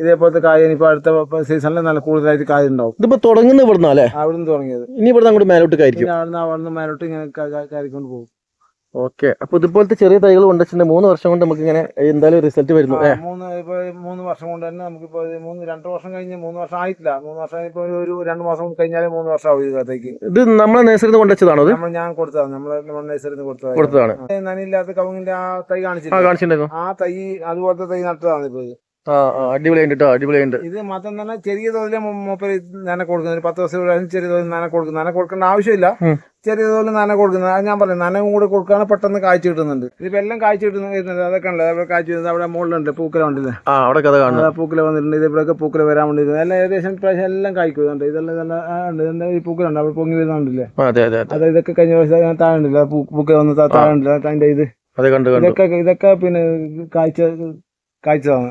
ഇതേപോലത്തെ കായ ഇനിയിപ്പോ അടുത്ത സീസണിൽ നല്ല കൂടുതലായിട്ട് കായ ഉണ്ടാവും. ഇതിപ്പോ തുടങ്ങുന്ന ഇവിടുന്ന് അല്ലേ? അവിടുന്ന് തുടങ്ങിയത്. ഇനി ഇവിടെ അങ്ങോട്ട് മേലോട്ട് കായ്ക്കും. അവിടുന്ന് മേലോട്ട് ഇങ്ങനെ കാരിക്കൊണ്ട് പോകും. ഓക്കെ. അപ്പൊ ഇതുപോലത്തെ ചെറിയ തൈകൾ കൊണ്ടുവച്ചിട്ടുണ്ടെങ്കിൽ 3 വർഷം കൊണ്ട് നമുക്ക് ഇങ്ങനെ എന്തായാലും റിസൾട്ട് വരുന്നു. 3 വർഷം കൊണ്ട് തന്നെ നമുക്കിപ്പോ 2 വർഷം കഴിഞ്ഞ് 3 വർഷം ആയിട്ടില്ല. 3 വർഷം ഇപ്പൊ ഒരു 2 മാസം കഴിഞ്ഞാൽ 3 വർഷം ആവും ഇതിലേക്ക്. ഇത് നമ്മളെ നഴ്സറിന്ന് കൊണ്ടുവച്ചതാണോ? ഞാൻ കൊടുത്തതാണ്, നമ്മളെ നഴ്സറിന്ന് കൊടുത്തതാണ്. നനയില്ലാത്ത കവുങ്ങിന്റെ ആ തൈ കാണിച്ചിട്ടുണ്ടായിരുന്നു. ആ തൈ അതുപോലത്തെ തൈ നട്ടതാണ് ഇപ്പൊ. അടിപൊളിയുണ്ട്. ഇത് മാത്രം തന്നെ ചെറിയ തോതിൽ മൂപ്പര് നന കൊടുക്കുന്നത്. 10 ദിവസം ചെറിയ തോതിൽ നന കൊടുക്കേണ്ട ആവശ്യമില്ല. ചെറിയ തോതിൽ നന കൊടുക്കുന്നത്. അത് ഞാൻ പറഞ്ഞു, നനവും കൂടെ കൊടുക്കുകയാണ് പെട്ടെന്ന് കാഴ്ച കിട്ടുന്നുണ്ട്. ഇതിപ്പോ എല്ലാം കാഴ്ച കിട്ടുന്നത് അതൊക്കെ ഉണ്ട്. അവിടെ കാഴ്ച കിട്ടുന്നത് അവിടെ മുകളിലുണ്ട്, പൂക്കല ഉണ്ടല്ലേ, പൂക്കല വന്നിട്ടുണ്ട്. ഇതേപോലൊക്കെ പൂക്കല വരാൻ വേണ്ടി എല്ലാം ഏകദേശം പ്രാവശ്യം എല്ലാം കായ്ക്കുന്നുണ്ട്. ഇതെല്ലാം ഈ പൂക്കലുണ്ട്, അവിടെ പൊങ്ങി വരുന്നുണ്ടല്ലേ. അത് ഇതൊക്കെ കഴിഞ്ഞ പ്രാവശ്യം താഴെ ഉണ്ടല്ലോ, പൂക്കല വന്ന് താഴെ ഉണ്ടല്ലോ. അതിന്റെ ഇതൊക്കെ പിന്നെ കാഴ്ചതാണ്.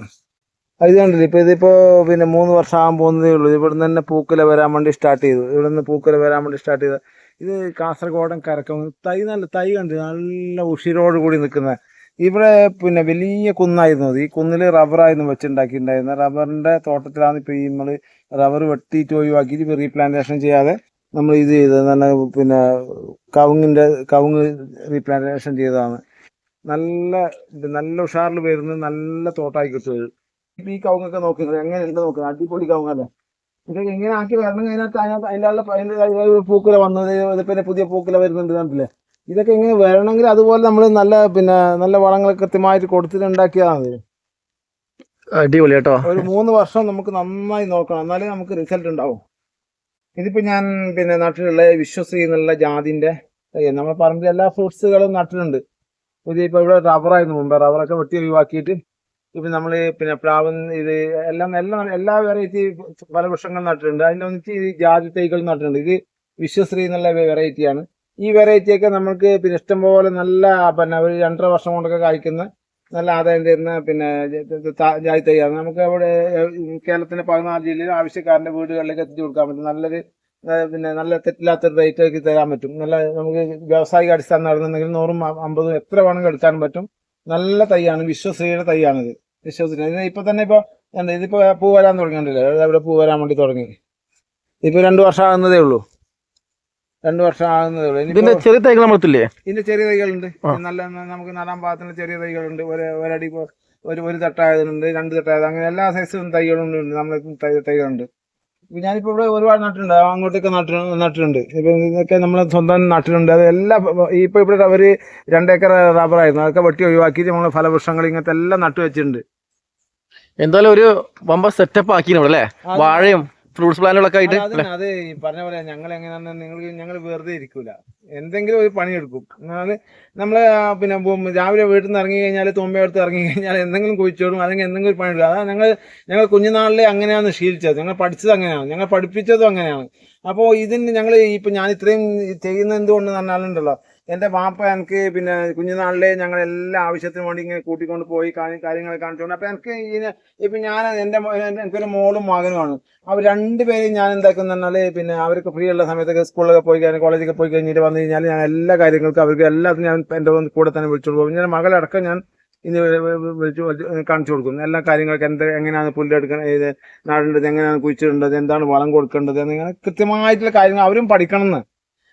ഇത് കണ്ടില്ല. ഇതിപ്പോ പിന്നെ 3 വർഷം ആകാൻ പോകുന്നതേ ഉള്ളൂ. ഇവിടെ തന്നെ പൂക്കല വരാൻ വേണ്ടി സ്റ്റാർട്ട് ചെയ്തു. ഇവിടെ നിന്ന് പൂക്കല വരാൻ വേണ്ടി സ്റ്റാർട്ട് ചെയ്ത ഇത് കാസർഗോഡൻ കരക്കവുങ്ങ് തൈ. തൈ കണ്ട് നല്ല ഉഷിരോട് കൂടി നിൽക്കുന്ന ഇവിടെ പിന്നെ വലിയ കുന്നായിരുന്നു അത്. ഈ കുന്നിൽ റബ്ബറായിരുന്നു വെച്ചുണ്ടാക്കിയിട്ടുണ്ടായിരുന്നത്. റബ്ബറിന്റെ തോട്ടത്തിലാണ് ഇപ്പോൾ ഈ നമ്മൾ റബ്ബർ വെട്ടിയിട്ട് ഒഴിവാക്കിയിട്ട് ഇപ്പോൾ റീപ്ലാന്റേഷൻ ചെയ്യാതെ നമ്മൾ ഇത് ചെയ്തത്. നല്ല പിന്നെ കവുങ്ങ് റീപ്ലാന്റേഷൻ ചെയ്തതാണ്. നല്ല ഉഷാറിൽ വരുന്നത്, നല്ല തോട്ടമായി കിട്ടുന്നത്. ഇപ്പം ഈ കവുങ്ങൊക്കെ നോക്കുന്നത് എങ്ങനെയുണ്ട് നോക്കുന്നത്, അടിപൊളി കവുങ്ങല്ലേ. ഇതൊക്കെ എങ്ങനെ ആക്കി വരണം, അതിൻ്റെ പൂക്കുല വന്നത്, പിന്നെ പുതിയ പൂക്കുല വരുന്നുണ്ട് കണ്ടില്ലേ. ഇതൊക്കെ ഇങ്ങനെ വരണമെങ്കിൽ അതുപോലെ നമ്മൾ നല്ല വളങ്ങൾ കൃത്യമായിട്ട് കൊടുത്തിട്ട് ഉണ്ടാക്കിയതാണ്. അടിപൊളി കേട്ടോ. ഒരു 3 വർഷം നമുക്ക് നന്നായി നോക്കണം, എന്നാലേ നമുക്ക് റിസൾട്ട് ഉണ്ടാവും. ഇതിപ്പോ ഞാൻ നാട്ടിലുള്ള വിശ്വസി എന്നുള്ള ജാതിന്റെ നമ്മുടെ പറമ്പിൽ എല്ലാ ഫ്രൂട്ട്സുകളും നട്ടിട്ടുണ്ട്. ഇതിപ്പോ ഇവിടെ റബ്ബറായിരുന്നു മുമ്പ്, റബ്ബറൊക്കെ വെട്ടി ഒഴിവാക്കിയിട്ട് ഇപ്പൊ നമ്മള് പ്ലാവ് ഇത് എല്ലാ വെറൈറ്റി ഫലവൃക്ഷങ്ങൾ നട്ടിട്ടുണ്ട്. അതിൻ്റെ ഒന്നിച്ച് ഈ ജാതി തൈകൾ നട്ടിട്ടുണ്ട്. ഇത് വിശ്വശ്രീ എന്നുള്ള വെറൈറ്റിയാണ്. ഈ വെറൈറ്റിയൊക്കെ നമുക്ക് ഇഷ്ടംപോലെ നല്ല ഒരു 2.5 വർഷം കൊണ്ടൊക്കെ കായ്ക്കുന്ന നല്ല ആദായം തരുന്ന ജാതി തൈയാണ്. നമുക്ക് അവിടെ കേരളത്തിന്റെ 14 ജില്ലയിൽ ആവശ്യക്കാരന്റെ വീടുകളിലേക്ക് എത്തിച്ചു കൊടുക്കാൻ പറ്റും. നല്ല തെറ്റില്ലാത്തൊരു റേറ്റ് തരാൻ പറ്റും. നമുക്ക് വ്യാവസായിക അടിസ്ഥാനം നടന്നുണ്ടെങ്കിൽ 100ഉം 50ഉം എത്ര വേണമെങ്കിൽ എടുക്കാനും പറ്റും. നല്ല തൈയാണ്, വിശ്വശ്രീയുടെ തൈയാണിത്. വിശ്വസിക്കുന്നത് ഇപ്പൊ തന്നെ ഇതിപ്പോ പൂ വരാൻ തുടങ്ങിയിട്ടില്ല. ഇവിടെ പൂ വരാൻ വേണ്ടി തുടങ്ങി. ഇപ്പൊ 2 വർഷം ആകുന്നതേ ഉള്ളൂ. 2 വർഷം ആകുന്നതേ ഉള്ളൂ. ഇതിന്റെ ചെറിയ തൈകൾ നമ്മളത്തില്ലേ? ഇതിന്റെ ചെറിയ തൈകളുണ്ട്. നമുക്ക് നടാൻ പാകത്തിന് ചെറിയ തൈകളുണ്ട്. ഒരടി ഒരു തട്ടായതുണ്ട്, 2 തട്ടായത്, അങ്ങനെ എല്ലാ സൈസും തൈകളുണ്ട്. നമ്മുടെ തൈകളുണ്ട്. ഞാനിപ്പോ ഇവിടെ ഒരുപാട് നട്ടിട്ടുണ്ട്. അങ്ങോട്ടൊക്കെ നട്ടിട്ടുണ്ട്. ഇപ്പൊ ഇതൊക്കെ നമ്മൾ സ്വന്തം നട്ടിട്ടുണ്ട്. അതെല്ലാം ഇപ്പൊ ഇവിടെ ഒരു 2 ഏക്കർ റബ്ബറായിരുന്നു. അതൊക്കെ വെട്ടി ഒഴിവാക്കിയിട്ട് നമ്മൾ ഫലവൃക്ഷങ്ങൾ ഇങ്ങനത്തെ എല്ലാം നട്ടു വെച്ചിട്ടുണ്ട്. എന്തായാലും ഒരു വമ്പ സെറ്റപ്പ് ആക്കി അല്ലേ, വാഴയും ഫ്രൂട്ട്സ് പ്ലാന്റുകളൊക്കെ ആയിട്ട്. അത് ഈ പറഞ്ഞ പോലെ ഞങ്ങൾ എങ്ങനെയാണെന്ന് ഞങ്ങൾ വെറുതെ ഇരിക്കൂല, എന്തെങ്കിലും ഒരു പണിയെടുക്കും. എന്നാല് നമ്മള് രാവിലെ വീട്ടിൽ നിന്ന് ഇറങ്ങി കഴിഞ്ഞാൽ, തുമ്പയെടുത്ത് ഇറങ്ങി കഴിഞ്ഞാൽ എന്തെങ്കിലും കുഴിച്ചോടും, അല്ലെങ്കിൽ എന്തെങ്കിലും ഒരു പണിയെടുക്കും. അതാണ് ഞങ്ങൾ കുഞ്ഞുനാളിലെ അങ്ങനെയാണ് ശീലിച്ചത്. ഞങ്ങൾ പഠിച്ചത് അങ്ങനെയാണ്, ഞങ്ങൾ പഠിപ്പിച്ചതും അങ്ങനെയാണ്. അപ്പോൾ ഞാൻ ഇത്രയും ചെയ്യുന്നത് എന്തുകൊണ്ട് പറഞ്ഞാലുണ്ടല്ലോ, എൻ്റെ വാപ്പ എനിക്ക് കുഞ്ഞുനാളിലെ ഞങ്ങൾ എല്ലാ ആവശ്യത്തിനും വേണ്ടി ഇങ്ങനെ കൂട്ടിക്കൊണ്ട് പോയി കാര്യങ്ങൾ കാണിച്ചുകൊണ്ട്. അപ്പൊ എനിക്ക് എനിക്കൊരു മോളും മകനുമാണ്. അവർ രണ്ടുപേരെയും ഞാൻ എന്താക്കുന്ന പറഞ്ഞാൽ അവർക്ക് ഫ്രീ ഉള്ള സമയത്തൊക്കെ സ്കൂളിലൊക്കെ പോയി കഴിഞ്ഞാൽ, കോളേജൊക്കെ പോയി കഴിഞ്ഞിട്ട് വന്നു കഴിഞ്ഞാൽ ഞാൻ എല്ലാ കാര്യങ്ങൾക്കും അവർക്ക് എല്ലാത്തിനും ഞാൻ എൻ്റെ കൂടെ തന്നെ വിളിച്ചോണ്ട് പോകും. ഞാൻ മകളടക്കം ഞാൻ ഇന്ന് കാണിച്ചു കൊടുക്കും. എല്ലാ കാര്യങ്ങൾക്കും എങ്ങനെയാണ് പുല്ലെടുക്കണം, നടേണ്ടത്, എങ്ങനെയാണ് കുഴിച്ചിടേണ്ടത്, എന്താണ് വളം കൊടുക്കേണ്ടത് എന്നിങ്ങനെ കൃത്യമായിട്ടുള്ള കാര്യങ്ങൾ അവരും പഠിക്കണം എന്ന്.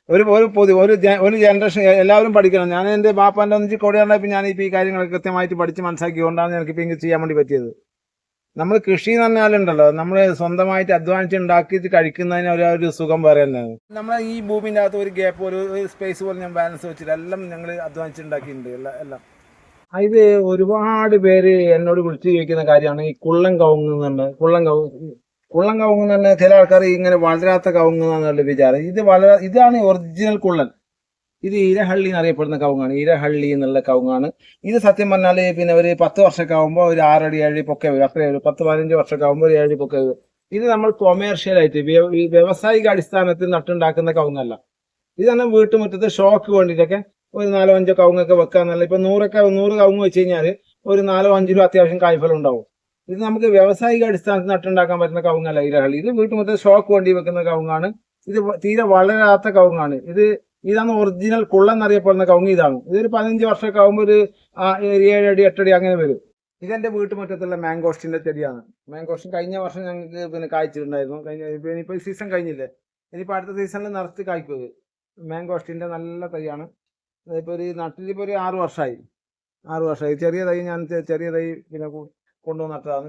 ഒരു ജനറേഷൻ എല്ലാവരും പഠിക്കണം. ഞാൻ എൻ്റെ ബാപ്പാൻ്റെ ഒന്നിച്ച് കൂടെയുണ്ടായപ്പോൾ ഞാനിപ്പോൾ ഈ കാര്യങ്ങളൊക്കെ കൃത്യമായിട്ട് പഠിച്ച് മനസ്സിലാക്കിക്കൊണ്ടാണ് എനിക്കിപ്പോൾ ഇങ്ങനെ ചെയ്യാൻ വേണ്ടി പറ്റിയത്. നമ്മൾ കൃഷി എന്ന് പറഞ്ഞാലുണ്ടല്ലോ, നമ്മൾ സ്വന്തമായിട്ട് അധ്വാനിച്ച് ഉണ്ടാക്കിയിട്ട് കഴിക്കുന്നതിന് ഒരു സുഖം വേറെ തന്നെയാണ്. നമ്മൾ ഈ ഭൂമിൻ്റെ അകത്ത് ഒരു ഗ്യാപ്പ്, ഒരു സ്പേസ് പോലെ ഞാൻ ബാലൻസ് വെച്ചിട്ട് എല്ലാം ഞങ്ങൾ അധ്വാനിച്ച് ഉണ്ടാക്കിയിട്ടുണ്ട്. എല്ലാം ഇത് ഒരുപാട് പേര് എന്നോട് വിളിച്ചു ചോദിക്കുന്ന കാര്യമാണ് ഈ കുള്ളൻ കവുങ്ങ് എന്നുണ്ട്. കുള്ളൻ കവുങ്ങ് തന്നെ ചില ആൾക്കാർ ഇങ്ങനെ വളരാത്ത കവുങ്ങ് എന്നുള്ള വിചാരം. ഇതാണ് ഒറിജിനൽ കുള്ളൻ. ഇത് ഇരഹള്ളി എന്നറിയപ്പെടുന്ന കവുങ്ങാണ്. ഇരഹള്ളി എന്നുള്ള കവുങ്ങാണ് ഇത്. സത്യം പറഞ്ഞാൽ ഒരു 10 വർഷമൊക്കെ ആകുമ്പോൾ ഒരു 6 അടി 7 അടി പൊക്കെ വരും. അത്രയും 10-15 വർഷമൊക്കെ ആകുമ്പോൾ ഒരു 7 അടി പൊക്കെ വരും. ഇത് നമ്മൾ കൊമേഴ്ഷ്യലായിട്ട് വ്യാവസായിക അടിസ്ഥാനത്തിൽ നട്ടുണ്ടാക്കുന്ന കവുങ്ങല്ല. ഇതാണ് വീട്ടുമുറ്റത്ത് ഷോക്ക് വേണ്ടിയിട്ടൊക്കെ ഒരു 4-5 കവുങ്ങൊക്കെ വെക്കാന്നല്ല. ഇപ്പൊ 100 കവുങ്ങ് വെച്ച് കഴിഞ്ഞാൽ ഒരു 4-5 രൂപ അത്യാവശ്യം കായ്ഫലം ഉണ്ടാവും. ഇത് നമുക്ക് വ്യാവസായിക അടിസ്ഥാനത്തിൽ നട്ടുണ്ടാക്കാൻ പറ്റുന്ന കവുങ്ങല്ല ഇരഹള്ളി. ഇത് വീട്ടുമുറ്റത്ത് ഷോക്ക് വേണ്ടി വെക്കുന്ന കവുങ്ങാണ്. ഇത് തീരെ വളരാത്ത കവുങ്ങാണ്. ഇതാണ് ഒറിജിനൽ കുള്ളൻ എന്നറിയപ്പെടുന്ന കവുങ്ങ്. ഇതാണ്. ഇതൊരു 15 വർഷമൊക്കെ ആകുമ്പോൾ ഒരു 7 അടി 8 അടി അങ്ങനെ വരും. ഇതെന്റെ വീട്ടുമുറ്റത്തുള്ള മാംഗോസ്റ്റിന്റെ ചെടിയാണ്. മാംഗോസ്റ്റിൻ കഴിഞ്ഞ വർഷം ഞങ്ങൾക്ക് കായ്ച്ചിട്ടുണ്ടായിരുന്നു. ഇനിയിപ്പോൾ സീസൺ കഴിഞ്ഞില്ലേ, ഇനിയിപ്പോൾ അടുത്ത സീസണിൽ നിറച്ച് കായ്ക്കും. മാംഗോസ്റ്റിന്റെ നല്ല തൈയാണ്. ഇപ്പോൾ നട്ടിലിപ്പോൾ ഒരു 6 വർഷമായി. ചെറിയ തൈ കൊണ്ടുവന്ന് നട്ടതാണ്.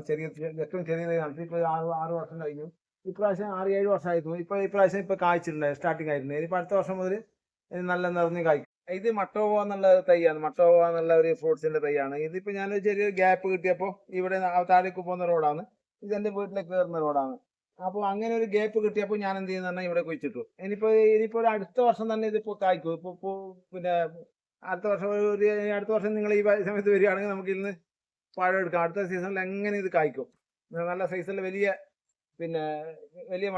ഏറ്റവും ചെറിയ തൈ നട്ടിട്ട് ഇപ്പോൾ 6 വർഷം കഴിഞ്ഞു. ഇപ്രാവശ്യം 6-7 വർഷമായിരുന്നു. ഇപ്രാവശ്യം കായ്ച്ചിട്ടുണ്ടായി, സ്റ്റാർട്ടിങ് ആയിരുന്നു. ഇനിയിപ്പോൾ അടുത്ത വർഷം മുതൽ നല്ല നിറഞ്ഞ് കായ്ക്കും. ഇത് മട്ടോവ എന്നുള്ള തൈയാണ്. മട്ടോവ എന്നുള്ള ഒരു ഫ്രൂട്ട്സിന്റെ തൈയാണ്. ഇതിപ്പോ ഞാനൊരു ചെറിയൊരു ഗ്യാപ്പ് കിട്ടിയപ്പോൾ ഇവിടെ താഴേക്ക് പോകുന്ന റോഡാണ്. ഇതെന്റെ വീട്ടിലേക്ക് കയറുന്ന റോഡാണ്. അപ്പോൾ അങ്ങനെ ഒരു ഗ്യാപ്പ് കിട്ടിയപ്പോൾ ഞാൻ എന്ത് ചെയ്യുന്ന പറഞ്ഞാൽ ഇവിടെ കുഴിച്ചിട്ടു. ഇനിയിപ്പോ ഒരു അടുത്ത വർഷം തന്നെ ഇതിപ്പോ കായ്ക്കും. ഇപ്പൊ അടുത്ത വർഷം നിങ്ങൾ ഈ സമയത്ത് വരികയാണെങ്കിൽ നമുക്ക് ഇന്ന് പഴം എടുക്കാം. അടുത്ത സീസണിൽ എങ്ങനെ ഇത് കായ്ക്കും. നല്ല സൈസിൽ വലിയ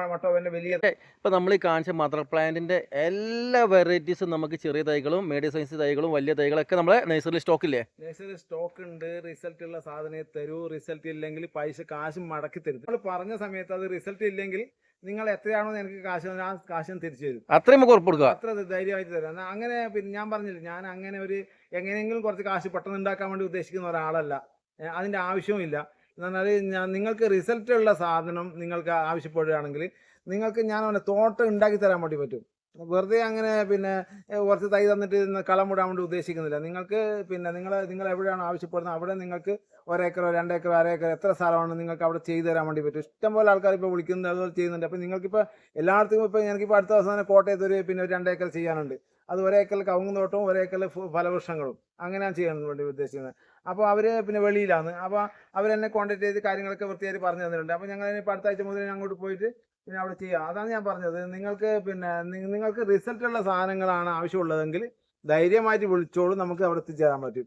മട്ടോവന്റെ വലിയ. ഇപ്പൊ നമ്മൾ ഈ കാണിച്ച മദർ പ്ലാന്റിന്റെ എല്ലാ വെറൈറ്റീസും നമുക്ക് ചെറിയ തൈകളും മീഡിയം സൈസ് തൈകളും വലിയ തൈകളൊക്കെ നമ്മളെ നഴ്സറി സ്റ്റോക്കില്ലേ? നഴ്സറി സ്റ്റോക്ക് ഉണ്ട്. റിസൾട്ട് ഉള്ള സാധനം തരൂ. റിസൾട്ട് ഇല്ലെങ്കിൽ കാശ് മടക്കി തരും. നമ്മൾ പറഞ്ഞ സമയത്ത് അത് റിസൾട്ട് ഇല്ലെങ്കിൽ നിങ്ങൾ എത്രയാണോ എനിക്ക് കാശ് ആ കാശ് തിരിച്ചു തരും. അത്രയും നമുക്ക് ഉറപ്പ് കൊടുക്കുക. അത്ര ധൈര്യമായിട്ട് തരാം. എന്നാ അങ്ങനെ പിന്നെ ഞാൻ പറഞ്ഞില്ല, ഞാൻ അങ്ങനെ ഒരു എങ്ങനെയെങ്കിലും കുറച്ച് കാശ് പെട്ടെന്ന് ഉണ്ടാക്കാൻ വേണ്ടി ഉദ്ദേശിക്കുന്ന ഒരാളല്ല. അതിൻ്റെ ആവശ്യവുമില്ല. എന്ന് പറഞ്ഞാൽ നിങ്ങൾക്ക് റിസൾട്ടുള്ള സാധനം നിങ്ങൾക്ക് ആവശ്യപ്പെടുകയാണെങ്കിൽ നിങ്ങൾക്ക് ഞാൻ അവനെ തോട്ടം ഉണ്ടാക്കി തരാൻ വേണ്ടി പറ്റും. വെറുതെ അങ്ങനെ പിന്നെ കുറച്ച് തൈ തന്നിട്ട് കളം വിടാൻ വേണ്ടി ഉദ്ദേശിക്കുന്നില്ല. നിങ്ങൾക്ക് പിന്നെ നിങ്ങൾ എവിടെയാണ് ആവശ്യപ്പെടുന്നത് അവിടെ നിങ്ങൾക്ക് 1 ഏക്കറോ 2 ഏക്കറോ 1/2 ഏക്കർ എത്ര സ്ഥലമാണ് നിങ്ങൾക്ക് അവിടെ ചെയ്തു തരാൻ വേണ്ടി പറ്റും. ഇഷ്ടംപോലെ ആൾക്കാർ ഇപ്പോൾ വിളിക്കുന്നത് അതുപോലെ ചെയ്യുന്നുണ്ട്. അപ്പോൾ നിങ്ങൾക്കിപ്പോൾ എല്ലായിടത്തും ഇപ്പോൾ എനിക്കിപ്പോൾ അടുത്ത ദിവസം തന്നെ കോട്ടയത്ത് ഒരു 2 ഏക്കർ ചെയ്യാനുണ്ട്. അത് 1 ഏക്കറിൽ കവുങ്ങ് തോട്ടവും 1 ഏക്കറിൽ ഫലവൃക്ഷങ്ങളും അങ്ങനെയാണ് ചെയ്യാൻ വേണ്ടി ഉദ്ദേശിക്കുന്നത്. അപ്പോൾ അവർ പിന്നെ വെളിയിലാണ്. അപ്പോൾ അവരെന്നെ കോൺടാക്ട് ചെയ്ത് കാര്യങ്ങളൊക്കെ വൃത്തിയായിട്ട് പറഞ്ഞു തന്നിട്ടുണ്ട്. അപ്പോൾ ഞങ്ങൾ ഇപ്പോൾ അടുത്ത ആഴ്ച മുതൽ അങ്ങോട്ട് പോയിട്ട് പിന്നെ അവിടെ ചെയ്യാം. അതാണ് ഞാൻ പറഞ്ഞത്. നിങ്ങൾക്ക് പിന്നെ നിങ്ങൾക്ക് റിസൾട്ടുള്ള സാധനങ്ങളാണ് ആവശ്യമുള്ളതെങ്കിൽ ധൈര്യമായിട്ട് വിളിച്ചോളൂ, നമുക്ക് അവിടെ എത്തിച്ചേരാൻ പറ്റും.